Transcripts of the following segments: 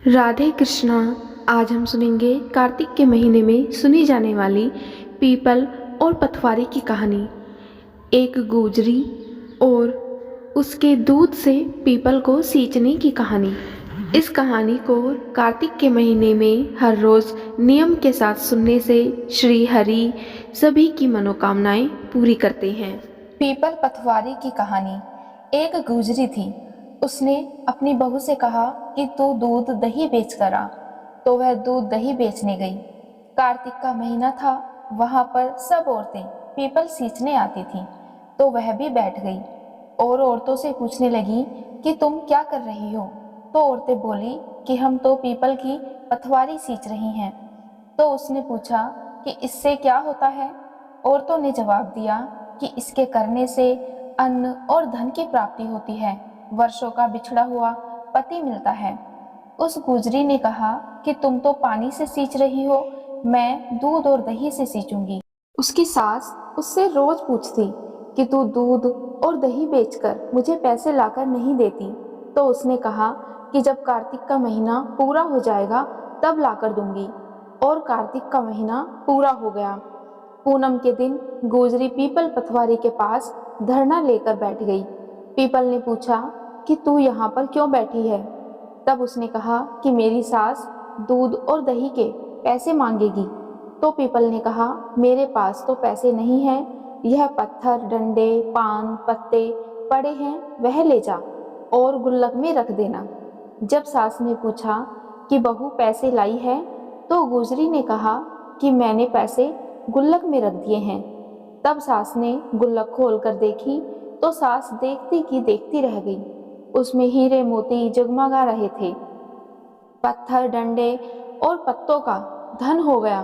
राधे कृष्णा। आज हम सुनेंगे कार्तिक के महीने में सुनी जाने वाली पीपल और पथवारी की कहानी। एक गुजरी और उसके दूध से पीपल को सींचने की कहानी। इस कहानी को कार्तिक के महीने में हर रोज नियम के साथ सुनने से श्री हरि सभी की मनोकामनाएं पूरी करते हैं। पीपल पथवारी की कहानी। एक गुजरी थी। उसने अपनी बहू से कहा कि तू दूध दही बेच कर आ। तो वह दूध दही बेचने गई। कार्तिक का महीना था। वहां पर सब औरतें पीपल सींचने आती थीं। तो वह भी बैठ गई और औरतों से पूछने लगी कि तुम क्या कर रही हो। तो औरतें बोली कि हम तो पीपल की पथवारी सींच रही हैं। तो उसने पूछा कि इससे क्या होता है। औरतों ने जवाब दिया कि इसके करने से अन्न और धन की प्राप्ति होती है, वर्षों का बिछड़ा हुआ पति मिलता है। उस गुजरी ने कहा कि तुम तो पानी से सींच रही हो, मैं दूध और दही से सींचूंगी। उसकी सास उससे रोज पूछती कि तू दूध और दही बेचकर मुझे पैसे लाकर नहीं देती। तो उसने कहा कि जब कार्तिक का महीना पूरा हो जाएगा तब लाकर दूंगी। और कार्तिक का महीना पूरा हो गया। पूनम के दिन गुजरी पीपल पथवारी के पास धरना लेकर बैठ गई। पीपल ने पूछा कि तू यहाँ पर क्यों बैठी है। तब उसने कहा कि मेरी सास दूध और दही के पैसे मांगेगी। तो पीपल ने कहा मेरे पास तो पैसे नहीं हैं, यह पत्थर डंडे पान पत्ते पड़े हैं, वह ले जा और गुल्लक में रख देना। जब सास ने पूछा कि बहू पैसे लाई है, तो गुजरी ने कहा कि मैंने पैसे गुल्लक में रख दिए हैं। तब सास ने गुल्लक खोल कर देखी तो सास देखती की देखती रह गई। उसमें हीरे मोती जगमगा रहे थे। पत्थर डंडे और पत्तों का धन हो गया।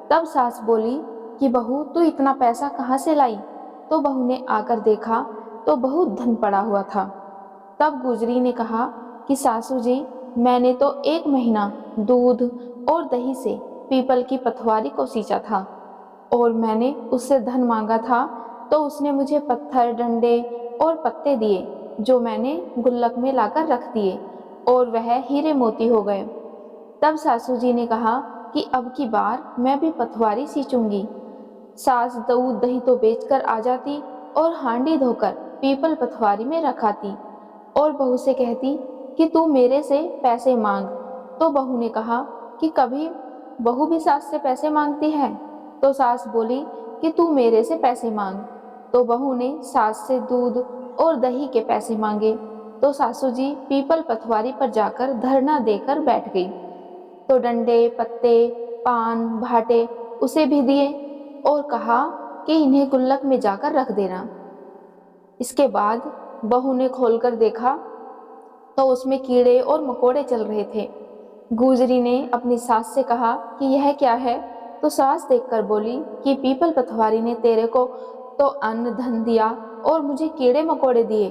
तब सास बोली कि बहू तू इतना पैसा कहाँ से लाई। तो बहू ने आकर देखा तो बहुत धन पड़ा हुआ था। तब गुजरी ने कहा कि सासू जी, मैंने तो एक महीना दूध और दही से पीपल की पथवारी को सींचा था और मैंने उससे धन मांगा था। तो उसने मुझे पत्थर डंडे और पत्ते दिए जो मैंने गुल्लक में लाकर रख दिए और वह हीरे मोती हो गए। तब सासू जी ने कहा कि अब की बार मैं भी पथवारी सींचूंगी। सास दूध दही तो बेचकर आ जाती और हांडी धोकर पीपल पथवारी में रखाती और बहू से कहती कि तू मेरे से पैसे मांग। तो बहू ने कहा कि कभी बहू भी सास से पैसे मांगती है। तो सास बोली कि तू मेरे से पैसे मांग। तो बहू ने सास से दूध और दही के पैसे मांगे। तो सासू जी पीपल पथवारी पर जाकर धरना देकर बैठ गई। तो डंडे पत्ते पान भाटे उसे भी दिए और कहा कि इन्हें गुल्लक में जाकर रख देना। इसके बाद बहू ने खोलकर देखा तो उसमें कीड़े और मकोड़े चल रहे थे। गुजरी ने अपनी सास से कहा कि यह क्या है। तो सास देखकर बोली कि पीपल पथवारी ने तेरे को तो अन्न धन दिया और मुझे कीड़े मकोड़े दिए।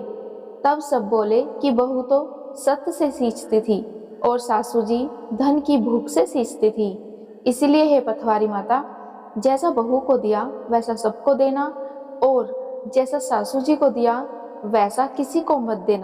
तब सब बोले कि बहू तो सत्य से सींचती थी और सासू जी धन की भूख से सींचती थी। इसलिए हे पथवारी माता, जैसा बहू को दिया वैसा सबको देना और जैसा सासू जी को दिया वैसा किसी को मत देना।